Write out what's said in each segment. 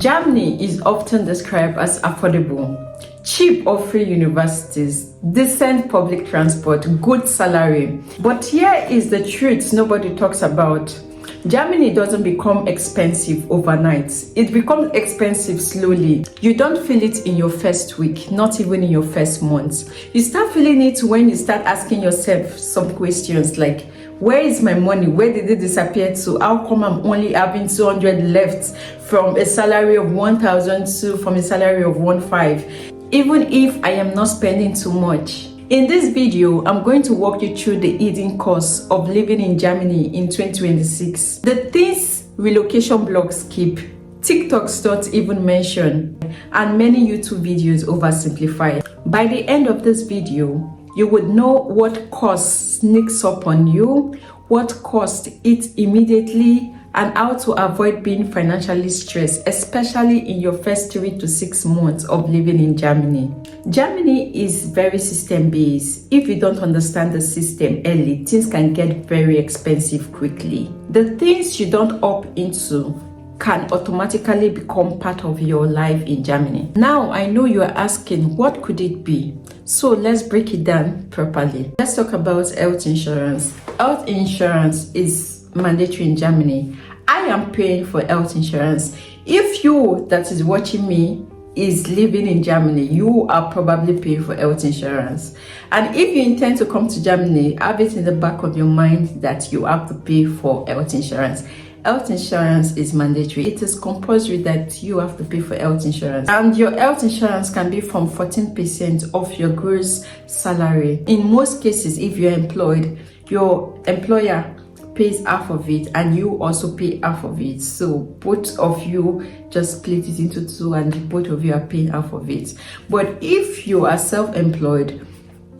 Germany is often described as affordable, cheap or free universities, decent public transport, good salary. But here is the truth nobody talks about. Germany doesn't become expensive overnight. It becomes expensive slowly. You don't feel it in your first week, not even in your first month. You start feeling it when you start asking yourself some questions like, where is my money? Where did it disappear to? How come I'm only having 200 left from a salary of 1,000 to from a salary of 1,500? Even if I am not spending too much. In this video, I'm going to walk you through the hidden costs of living in Germany in 2026. The things relocation blogs keep, TikToks don't even mention, and many YouTube videos oversimplify. By the end of this video, you would know what cost sneaks up on you, what cost it immediately, and how to avoid being financially stressed, especially in your first 3 to 6 months of living in Germany. Germany is very system-based. If you don't understand the system early, things can get very expensive quickly. The things you don't opt into can automatically become part of your life in Germany. Now, I know you are asking, what could it be? So let's break it down properly. Let's talk about health insurance. Health insurance is mandatory in Germany. I am paying for health insurance. If you that is watching me is living in Germany, you are probably paying for health insurance. And if you intend to come to Germany, have it in the back of your mind that you have to pay for health insurance. Health insurance is mandatory. It is compulsory that you have to pay for health insurance. And your health insurance can be from 14% of your gross salary. In most cases, if you're employed, your employer pays half of it and you also pay half of it. So both of you just split it into two and both of you are paying half of it. But if you are self-employed,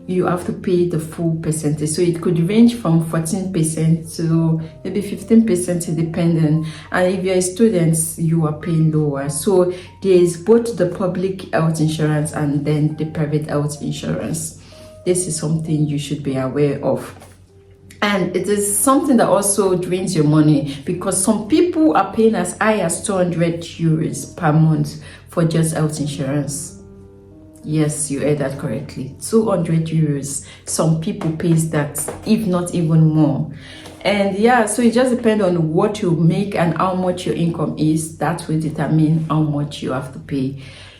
you have to pay the full percentage. So it could range from 14% to maybe 15% depending. And if you're a student, you are paying lower. So there is both the public health insurance and then the private health insurance. This is something you should be aware of. And it is something that also drains your money because some people are paying as high as 200 euros per month for just health insurance. Yes, you heard that correctly. 200 euros. Some people pays that, if not even more. And yeah, so it just depends on what you make and how much your income is. That will determine how much you have to pay.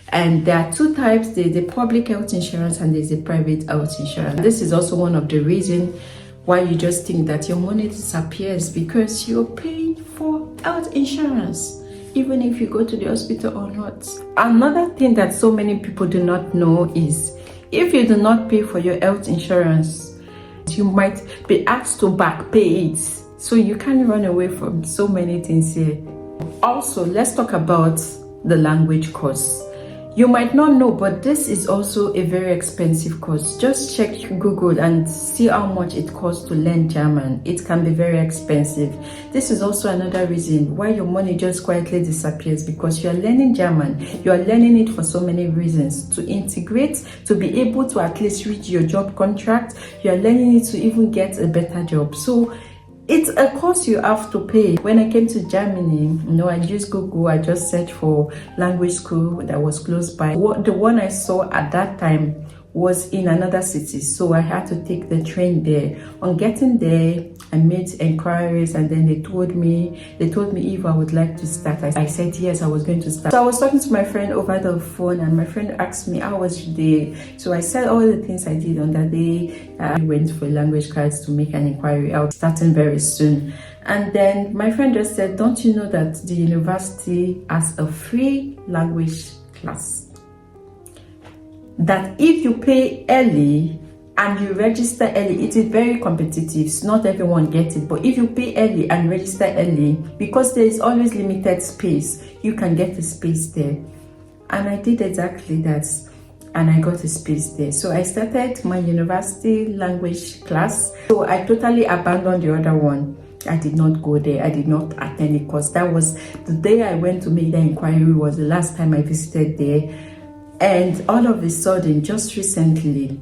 And there are two types. There's the public health insurance and there's the private health insurance. This is also one of the reasons why you just think that your money disappears, because you're paying for health insurance, even if you go to the hospital or not. Another thing that so many people do not know is if you do not pay for your health insurance, you might be asked to back pay it. So you can't run away from so many things here. Also, let's talk about the language course. You might not know, but this is also a very expensive course. Just check Google and see how much it costs to learn German. It can be very expensive. This is also another reason why your money just quietly disappears, because you are learning German. You are learning it for so many reasons. To integrate, to be able to at least reach your job contract. You are learning it to even get a better job. So it's a cost you have to pay. When I came to Germany, I used Google. I just searched for language school that was close by. The one I saw at that time was in another city, so I had to take the train there. On getting there, I made inquiries and then they told me if I would like to start. I said yes, I was going to start. So I was talking to my friend over the phone and my friend asked me how was your day. So I said all the things I did on that day. I went for language cards to make an inquiry. I was starting very soon. And then my friend just said, don't you know that the university has a free language class? That if you pay early and you register early, it is very competitive. Not everyone gets it, but if you pay early and register early, because there is always limited space, you can get a space there. And I did exactly that, and I got a space there. So I started my university language class. So I totally abandoned the other one. I did not go there. I did not attend the course. That was the day I went to make the inquiry, was the last time I visited there. And all of a sudden, just recently,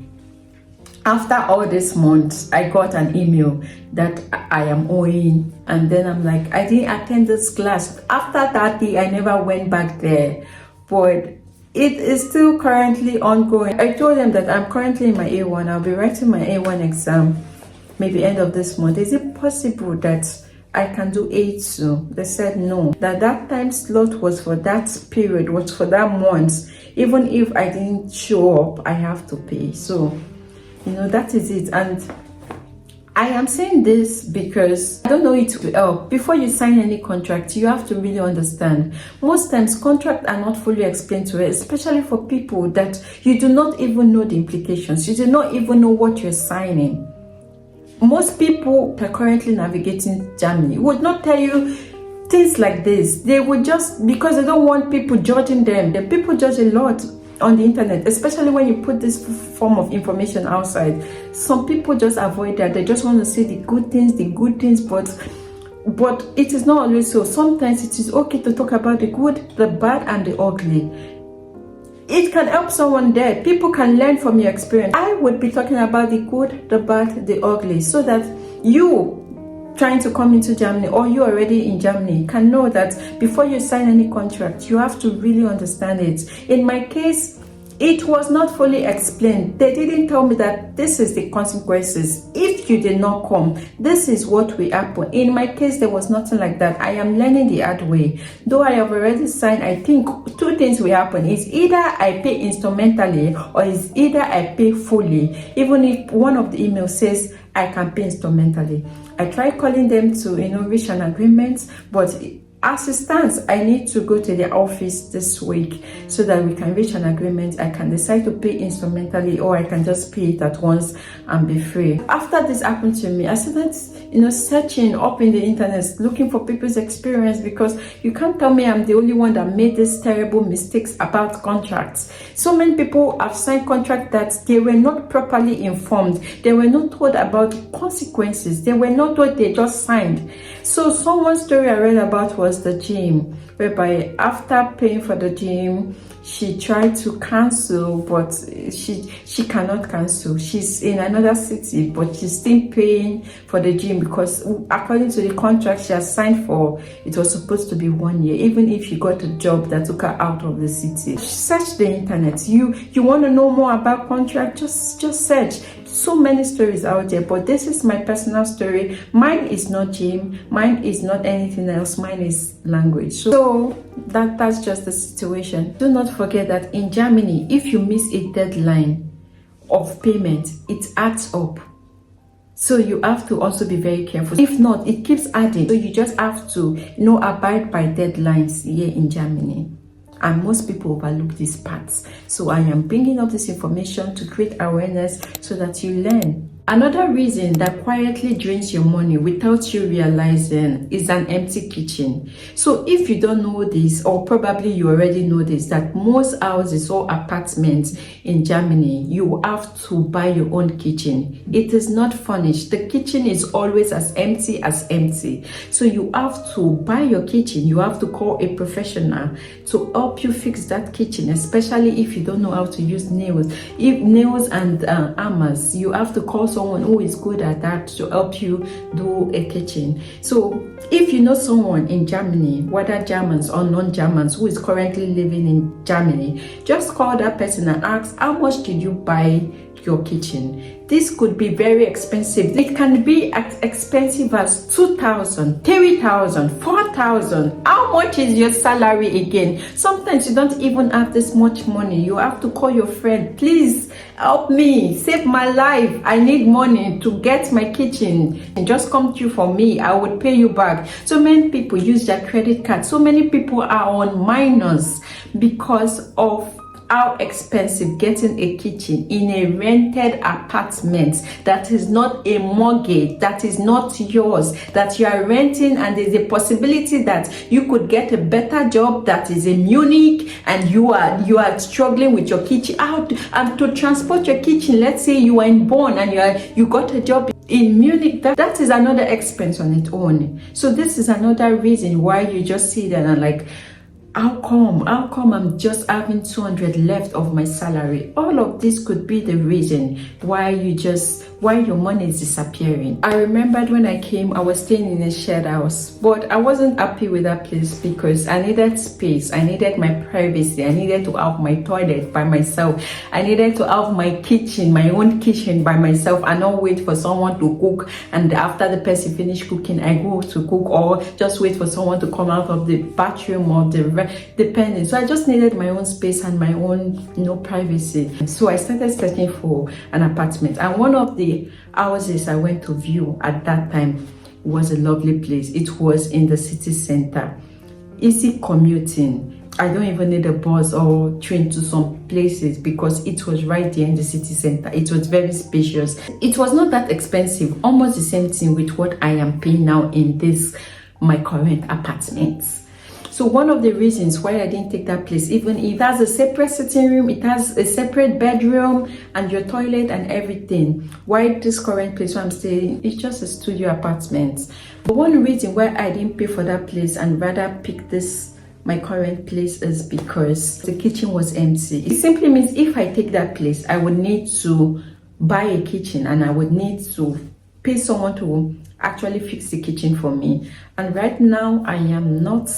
After all these months, I got an email that I am owing, and then I'm like, I didn't attend this class. After that day, I never went back there, but it is still currently ongoing. I told them that I'm currently in my A1. I'll be writing my A1 exam maybe end of this month. Is it possible that I can do A2? They said no, that time slot was for that period, was for that month. Even if I didn't show up, I have to pay. So that is it. And I am saying this because I don't know it will help. Before you sign any contract, you have to really understand. Most times contracts are not fully explained to us, especially for people that you do not even know the implications. You do not even know what you're signing. Most people that are currently navigating Germany would not tell you things like this. They would just, because they don't want people judging them. The people judge a lot on the internet, especially when you put this form of information outside. Some people just avoid that. They just want to see the good things, but it is not always so. Sometimes it is okay to talk about the good, the bad, and the ugly. It can help someone there. People can learn from your experience. I would be talking about the good, the bad, the ugly, so that you trying to come into Germany, or you already in Germany, can know that before you sign any contract, you have to really understand it. In my case, it was not fully explained. They didn't tell me that this is the consequences. If you did not come, this is what will happen. In my case, there was nothing like that. I am learning the hard way. Though I have already signed, I think two things will happen. It's either I pay instrumentally, or it's either I pay fully. Even if one of the emails says I can pay instrumentally. I tried calling them to reach an agreement, but as it stands, I need to go to the office this week so that we can reach an agreement. I can decide to pay instrumentally, or I can just pay it at once and be free. After this happened to me, I started searching up in the internet, looking for people's experience, because you can't tell me I'm the only one that made these terrible mistakes about contracts. So many people have signed contracts that they were not properly informed. They were not told about consequences. They were not told, they just signed. So someone's story I read about was the gym, whereby after paying for the gym, she tried to cancel, but she cannot cancel. She's in another city, but she's still paying for the gym, because according to the contract she has signed for, it was supposed to be 1 year, even if she got a job that took her out of the city. Search the internet. You want to know more about contract, just search. So many stories out there, but this is my personal story. Mine is not gym, mine is not anything else, mine is language. So that's just the situation. Do not forget that in Germany, if you miss a deadline of payment, it adds up. So you have to also be very careful. If not, it keeps adding. So you just have to abide by deadlines here in Germany. And most people overlook these parts. So I am bringing up this information to create awareness so that you learn. Another reason that quietly drains your money without you realizing is an empty kitchen. So if you don't know this, or probably you already know this, that most houses or apartments in Germany, you have to buy your own kitchen. It is not furnished. The kitchen is always as empty as empty. So you have to buy your kitchen. You have to call a professional to help you fix that kitchen, especially if you don't know how to use nails. If nails and hammers, you have to call someone who is good at that to help you do a kitchen. So if you know someone in Germany, whether Germans or non-Germans, who is currently living in Germany, just call that person and ask, how much did you buy your kitchen? This could be very expensive. It can be as expensive as 2,000, 3,000, 4,000. How much is your salary again? Sometimes you don't even have this much money. You have to call your friend, please help me, save my life. I need money to get my kitchen. And just come through for me. I would pay you back. So many people use their credit card. So many people are on minus because of how expensive getting a kitchen in a rented apartment that is not a mortgage, that is not yours, that you are renting, and there's a possibility that you could get a better job that is in Munich, and you are struggling with your kitchen out and to transport your kitchen. Let's say you are in Bonn and you got a job in Munich, that is another expense on its own. So this is another reason why you just see that and like, How come I'm just having 200 left of my salary? All of this could be the reason why your money is disappearing. I remembered when I came, I was staying in a shared house, but I wasn't happy with that place because I needed space. I needed my privacy. I needed to have my toilet by myself. I needed to have my kitchen, my own kitchen by myself, and not wait for someone to cook. And after the person finish cooking, I go to cook, or just wait for someone to come out of the bathroom or depending. So I just needed my own space and my own privacy. So I started searching for an apartment, and one of the houses I went to view at that time was a lovely place. It was in the city center, easy commuting. I don't even need a bus or train to some places because it was right there in the city center. It was very spacious. It was not that expensive, almost the same thing with what I am paying now in this my current apartment. So one of the reasons why I didn't take that place, even if it has a separate sitting room, it has a separate bedroom and your toilet and everything, why this current place where I'm staying, it's just a studio apartment. But one reason why I didn't pay for that place and rather pick this my current place is because the kitchen was empty. It simply means if I take that place, I would need to buy a kitchen and I would need to pay someone to actually fix the kitchen for me. And right now, I am not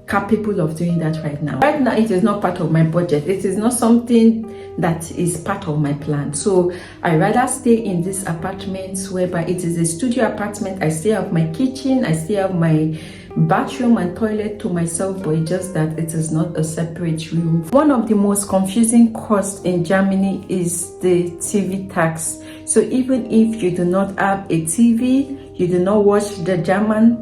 capable of doing that right now. Right now, it is not part of my budget. It is not something that is part of my plan. So I rather stay in this apartment whereby it is a studio apartment. I still have my kitchen, I still have my bathroom and toilet to myself, but it's just that it is not a separate room. One of the most confusing costs in Germany is the TV tax. So even if you do not have a TV, you do not watch the German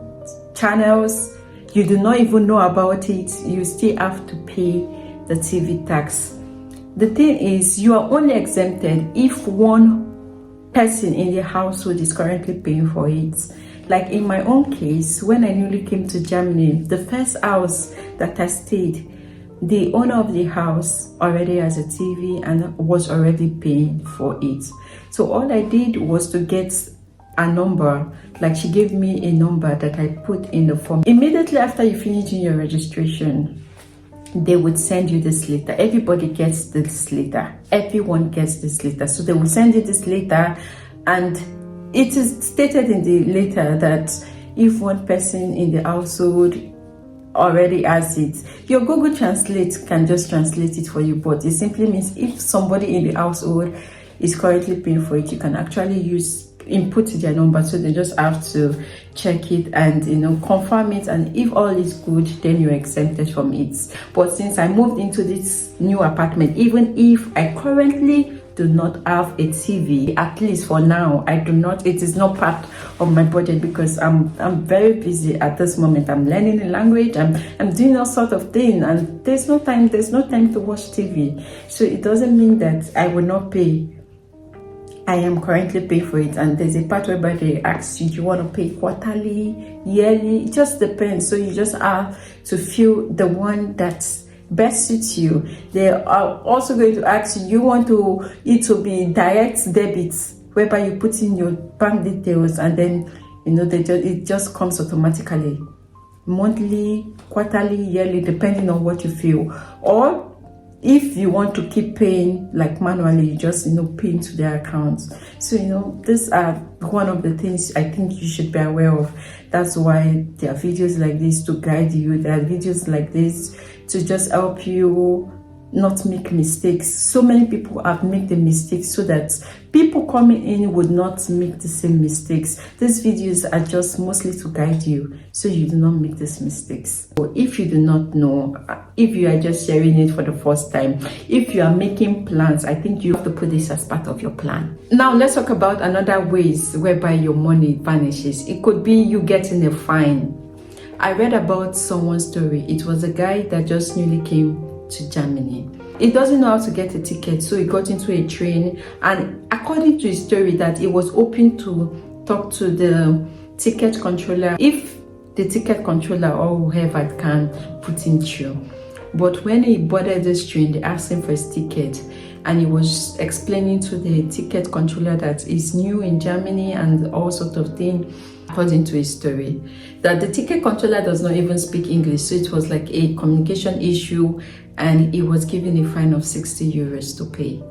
channels, you do not even know about it, you still have to pay the TV tax. The thing is, you are only exempted if one person in the household is currently paying for it. Like in my own case, when I newly came to Germany, the first house that I stayed, the owner of the house already has a TV and was already paying for it. So all I did was to get a number, like she gave me a number that I put in the form. Immediately after you finish your registration, they would send you this letter. Everybody gets this letter. Everyone gets this letter. So they will send you this letter, and it is stated in the letter that if one person in the household already has it, your Google Translate can just translate it for you, but it simply means if somebody in the household is currently paying for it, you can actually input their number. So they just have to check it and confirm it, and if all is good, then you're exempted from it. But since I moved into this new apartment, even if I currently do not have a TV, at least for now, it is not part of my budget because I'm very busy at this moment. I'm learning a language, I'm doing all sorts of things, and there's no time to watch TV. So it doesn't mean that I will not pay. I am currently paying for it, and there's a part whereby they ask you, do you want to pay quarterly, yearly? It just depends. So you just have to feel the one that best suits you. They are also going to ask you want it to be direct debits, whereby you put in your bank details and then it just comes automatically, monthly, quarterly, yearly, depending on what you feel. Or if you want to keep paying like manually, you just pay into their accounts. So these are one of the things I think you should be aware of. That's why there are videos like this to guide you. There are videos like this to just help you not make mistakes. So many people have made the mistakes so that people coming in would not make the same mistakes. These videos are just mostly to guide you so you do not make these mistakes. So if you do not know, if you are just sharing it for the first time, if you are making plans, I think you have to put this as part of your plan. Now let's talk about another ways whereby your money vanishes. It could be you getting a fine. I read about someone's story. It was a guy that just newly came to Germany. He doesn't know how to get a ticket, so he got into a train, and according to his story, that he was hoping to talk to the ticket controller if the ticket controller or whoever can put him through. But when he boarded this train, they asked him for his ticket, and he was explaining to the ticket controller that he's new in Germany and all sorts of things. according to his story, that the ticket controller does not even speak English, so it was like a communication issue, and he was given a fine of 60 euros to pay.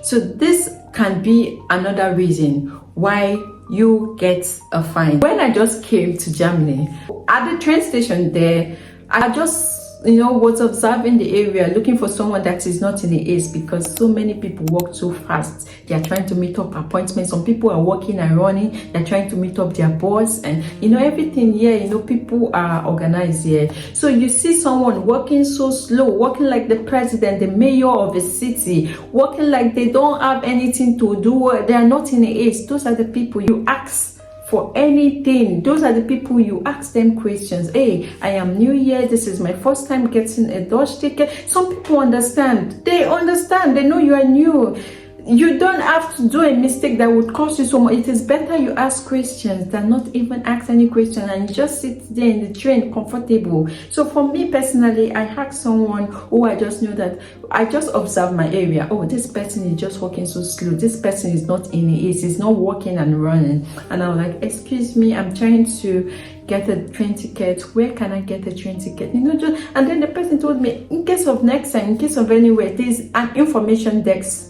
So this can be another reason why you get a fine. When I just came to Germany, at the train station there, I just was observing the area, looking for someone that is not in the Ace, because so many people walk too fast. They are trying to meet up appointments. Some people are walking and running. They're trying to meet up their boss, and everything here, people are organized here. So you see someone walking so slow, walking like the president, the mayor of a city, walking like they don't have anything to do. They are not in the Ace. Those are the people you ask for anything. Those are the people you ask them questions. Hey, I am new here. This is my first time getting a Dutch ticket. Some people understand. They understand. They know you are new. You don't have to do a mistake that would cost you so much. It is better you ask questions than not even ask any question and you just sit there in the train comfortable. So for me personally, I asked someone who I just knew that I just observed my area. Oh, this person is just walking so slow. This person is not in the Ace. He's not walking and running. And I was like, excuse me, I'm trying to get a train ticket. Where can I get a train ticket? And then the person told me, in case of next time, in case of anywhere, there's an information desk.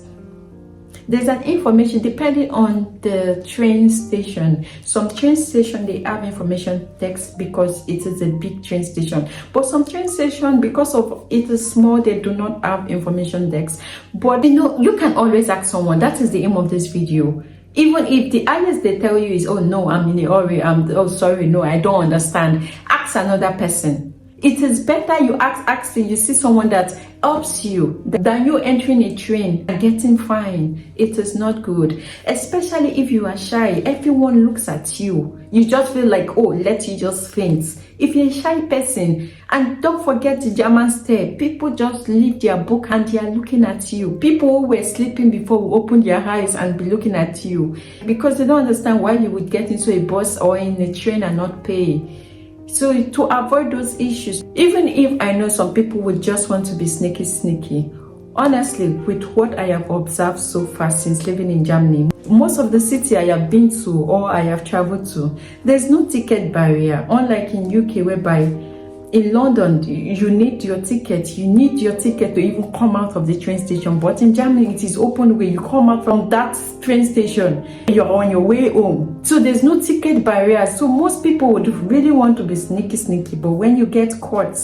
There's an information depending on the train station. Some train station, they have information text because it is a big train station. But some train station, because of it is small, they do not have information text. But you can always ask someone. That is the aim of this video. Even if the highest they tell you is, oh no, I'm in a hurry, oh sorry, no, I don't understand. Ask another person. It is better you ask you see someone that helps you than you entering a train and getting fined. It is not good, especially if you are shy. Everyone looks at you. You just feel like, oh, let you just faint. If you're a shy person, and don't forget the German stare, people just leave their book and they are looking at you. People who were sleeping before will open their eyes and be looking at you because they don't understand why you would get into a bus or in a train and not pay. So to avoid those issues, even if I know some people would just want to be sneaky, honestly, with what I have observed so far since living in Germany, most of the city I have been to or I have traveled to, there's no ticket barrier, unlike in UK whereby in London, you need your ticket. You need your ticket to even come out of the train station. But in Germany, it is open way. You come out from that train station, you're on your way home. So there's no ticket barrier. So most people would really want to be sneaky. But when you get caught,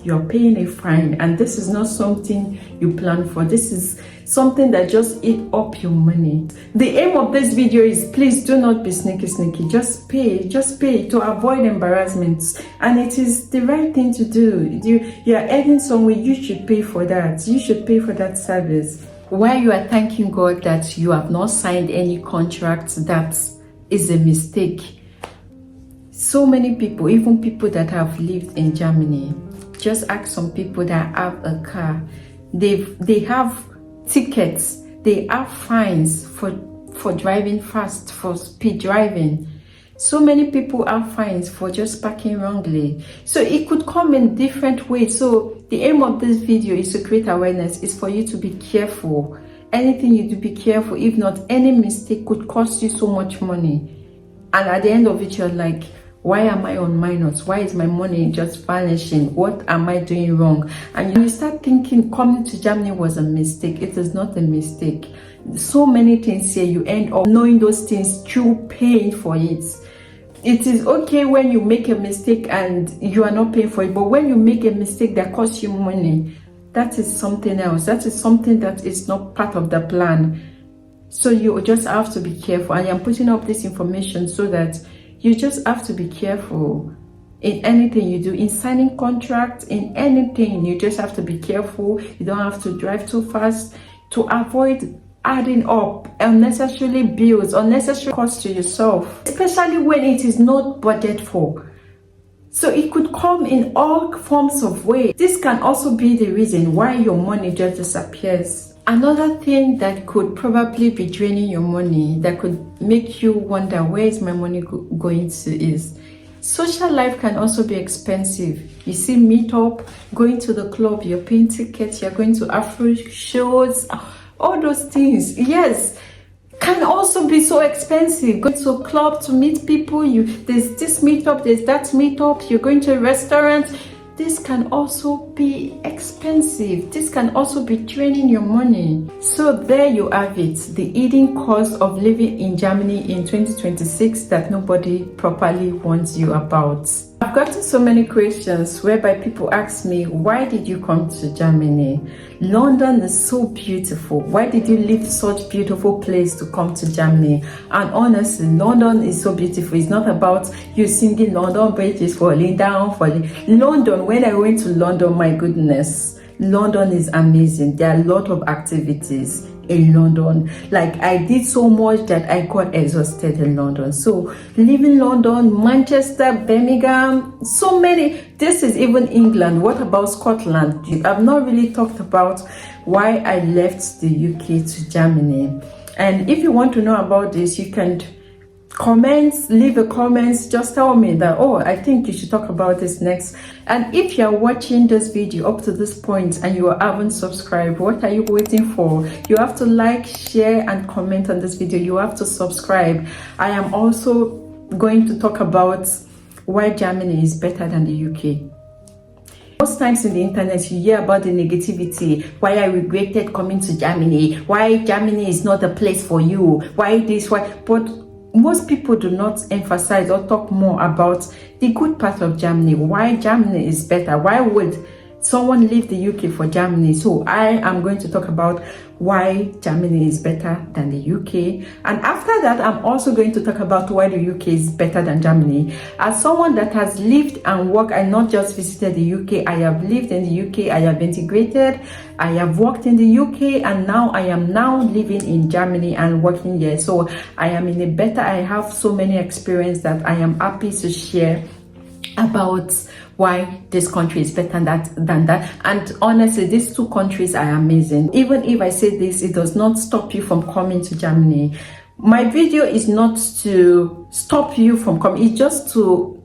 you're paying a fine. And this is not something you plan for. This is something that just eat up your money. The aim of this video is please do not be sneaky. Just pay to avoid embarrassments. And it is the right thing to do. You are heading somewhere, you should pay for that. You should pay for that service. While you are thanking God that you have not signed any contract that is a mistake. So many people, even people that have lived in Germany, just ask some people that have a car. They have tickets, they have fines for driving fast, for speed driving. So many people have fines for just parking wrongly. So it could come in different ways. So the aim of this video is to create awareness, is for you to be careful. Anything you do, be careful. If not, any mistake could cost you so much money. And at the end of it, you're like, why am I on minus? Why is my money just vanishing? What am I doing wrong? And you start thinking coming to Germany was a mistake. It is not a mistake. So many things here, you end up knowing those things through paying for it. It is okay when you make a mistake and you are not paying for it, but when you make a mistake that costs you money, that is something else. That is something that is not part of the plan. So you just have to be careful. I am putting up this information so that you just have to be careful in anything you do, in signing contracts, in anything. You just have to be careful. You don't have to drive too fast to avoid adding up unnecessary bills, unnecessary costs to yourself, especially when it is not budgeted for. So it could come in all forms of ways. This can also be the reason why your money just disappears. Another thing that could probably be draining your money, that could make you wonder, where is my money going to, is social life can also be expensive. You see, meet up, going to the club, you're paying tickets, you're going to Afro shows, all those things. Yes, can also be so expensive. Going to a club to meet people, there's this meetup, there's that meetup, you're going to a restaurant. This can also be expensive. This can also be draining your money. So there you have it, the hidden cost of living in Germany in 2026 that nobody properly warns you about. I've gotten so many questions whereby people ask me, why did you come to Germany? London is so beautiful. Why did you leave such beautiful place to come to Germany? And honestly, London is so beautiful. It's not about you singing London Bridge is falling down, falling. London, when I went to London, my goodness, London is amazing. There are a lot of activities in London. Like, I did so much that I got exhausted in London. So leaving London, Manchester, Birmingham, so many. This is even England. What about Scotland? I've not really talked about why I left the UK to Germany. And if you want to know about this, you can comments, leave a comments, just tell me that, oh, I think you should talk about this next. And if you're watching this video up to this point and you haven't subscribed, what are you waiting for? You have to like, share and comment on this video. You have to subscribe. I am also going to talk about why Germany is better than the UK. Most times in the internet you hear about the negativity, why I regretted coming to Germany, why Germany is not a place for you, why this, why, but most people do not emphasize or talk more about the good part of Germany, why Germany is better. Why would someone leave the UK for Germany? So I am going to talk about why Germany is better than the UK. And after that, I'm also going to talk about why the UK is better than Germany. As someone that has lived and worked, I not just visited the UK, I have lived in the UK, I have integrated, I have worked in the UK, and now I am now living in Germany and working here. So I am in a better, I have so many experience that I am happy to share about why this country is better than that. And honestly, these two countries are amazing. Even if I say this, it does not stop you from coming to Germany. My video is not to stop you from coming, it's just to,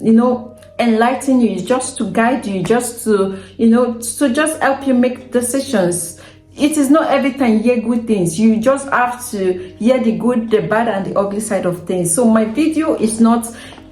enlighten you, it's just to guide you, just to, to just help you make decisions. It is not every time you hear good things. You just have to hear the good, the bad, and the ugly side of things. So my video is not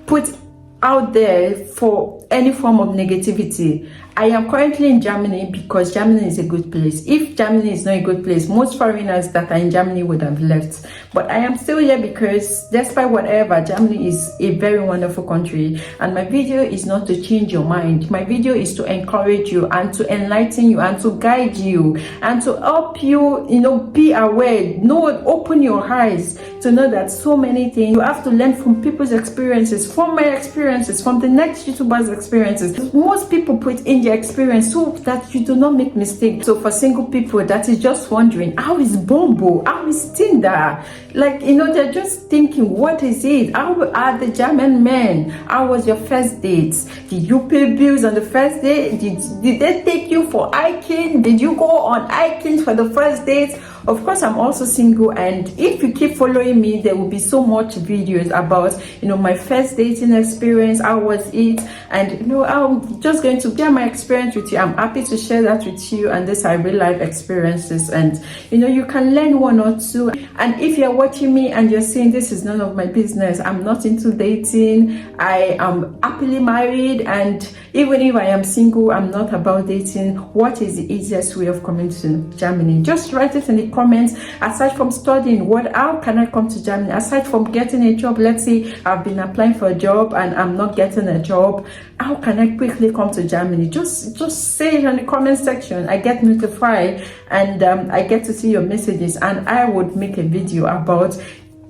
put out there for any form of negativity. I am currently in Germany because Germany is a good place. If Germany is not a good place, most foreigners that are in Germany would have left. But I am still here because despite whatever, Germany is a very wonderful country. And my video is not to change your mind. My video is to encourage you and to enlighten you and to guide you and to help you, be aware, open your eyes to know that so many things you have to learn from people's experiences, from my experiences, from the next YouTuber's experiences. Most people put in their experience so that you do not make mistakes. So for single people that is just wondering, how is Bombo, how is Tinder, they're just thinking, what is it, how are the German men, how was your first dates, did you pay bills on the first day, did they take you for hiking, did you go on hiking for the first dates? Of course, I'm also single, and if you keep following me, there will be so much videos about my first dating experience, how was it, and I'm just going to share my experience with you. I'm happy to share that with you, and these are real life experiences, and you can learn one or two. And if you're watching me and you're saying this is none of my business, I'm not into dating, I am happily married, and even if I am single, I'm not about dating, what is the easiest way of coming to Germany? Just write it in the comments. Aside from studying, how can I come to Germany? Aside from getting a job, let's say I've been applying for a job and I'm not getting a job, how can I quickly come to Germany? Just say it in the comment section. I get notified and I get to see your messages, and I would make a video about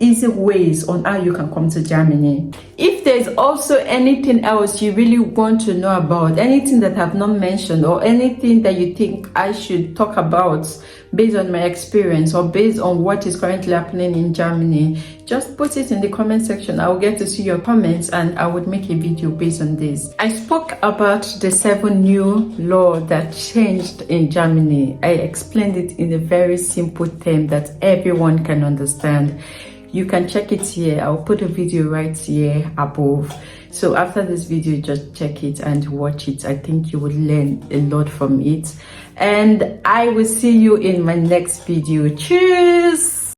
easy ways on how you can come to Germany. If there's also anything else you really want to know about, anything that I've not mentioned, or anything that you think I should talk about based on my experience or based on what is currently happening in Germany, just put it in the comment section. I will get to see your comments and I would make a video based on this. I spoke about the 7 new laws that changed in Germany. I explained it in a very simple term that everyone can understand. You can check it here. I'll put a video right here above. So after this video, just check it and watch it. I think you will learn a lot from it. And I will see you in my next video. Cheers!